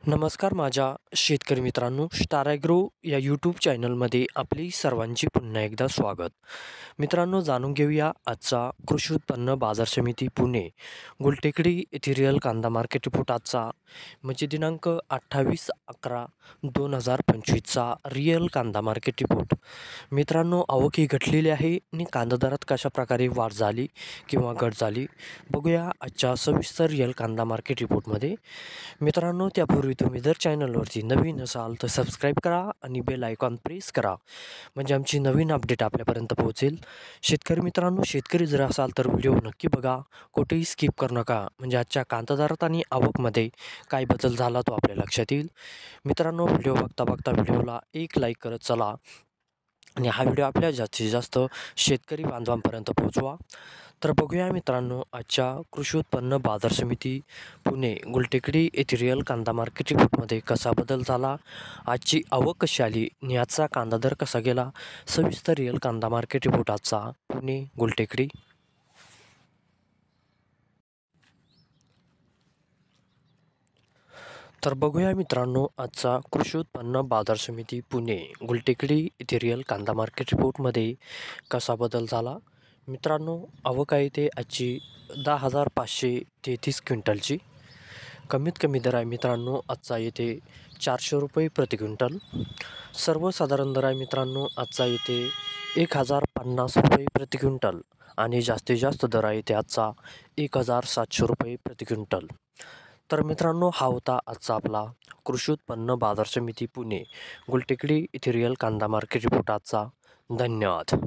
नमस्कार माझ्या शेतकरी मित्रांनो, स्टार ॲग्रो या यूट्यूब चॅनलमध्ये आपली सर्वांची पुन्हा एकदा स्वागत. मित्रांनो, जाणून घेऊया आजचा कृषी उत्पन्न बाजार समिती पुणे गुलटेकडी येथील रिअल कांदा मार्केट रिपोर्ट आजचा म्हणजे दिनांक 28/11/2025चा रिअल कांदा मार्केट रिपोर्ट. मित्रांनो, आवक ही घटलेली आहे आणि कांदा दरात कशा प्रकारे वाढ झाली किंवा घट झाली बघूया आजच्या सविस्तर रिअल कांदा मार्केट रिपोर्टमध्ये. मित्रांनो, त्यापूर्वी तुम्ही जर चॅनलवरती नवीन असाल तर सबस्क्राईब करा आणि बेल आयकॉन प्रेस करा म्हणजे आमची नवीन अपडेट आपल्यापर्यंत पोहोचेल. शेतकरी मित्रांनो, शेतकरी जर असाल तर व्हिडिओ नक्की बघा, कुठेही स्किप करू नका म्हणजे आजच्या कांदा दरात आणि आवकमध्ये काय बदल झाला तो आपल्या लक्षात येईल. मित्रांनो, व्हिडिओ बघता बघता व्हिडिओला एक लाईक करत चला आणि हा व्हिडिओ आपल्या जास्तीत जास्त शेतकरी बांधवांपर्यंत पोहोचवा. तर बघूया मित्रांनो, आजच्या कृषी उत्पन्न बाजार समिती पुणे गुलटेकडी येथील रिअल कांदा मार्केट रिपोर्टमध्ये कसा बदल झाला, आजची आवक कशी आली आणि आजचा कांदा दर कसा गेला. सविस्तर रिअल कांदा मार्केट रिपोर्ट आजचा पुणे गुलटेकडी. तर बघूया मित्रांनो, आजचा कृषी उत्पन्न बाजार समिती पुणे गुलटेकडी येथील रिअल कांदा मार्केट रिपोर्टमध्ये कसा बदल झाला. मित्रांनो, आवक आहे ते आजची 10,533 क्विंटलची. कमीत कमी दर आहे मित्रांनो आजचा येथे 400 रुपये प्रति क्विंटल. सर्वसाधारण दर आहे मित्रांनो आजचा येथे 1,050 रुपये प्रति क्विंटल आणि जास्तीत जास्त दर आहे ते आजचा 1,700 रुपये प्रति क्विंटल. तर मित्रांनो, हा होता आजचा आपला कृषी उत्पन्न बाजार समिती पुणे गुलटेकडी येथील रिअल कांदा मार्केट रिपोर्ट आजचा. धन्यवाद.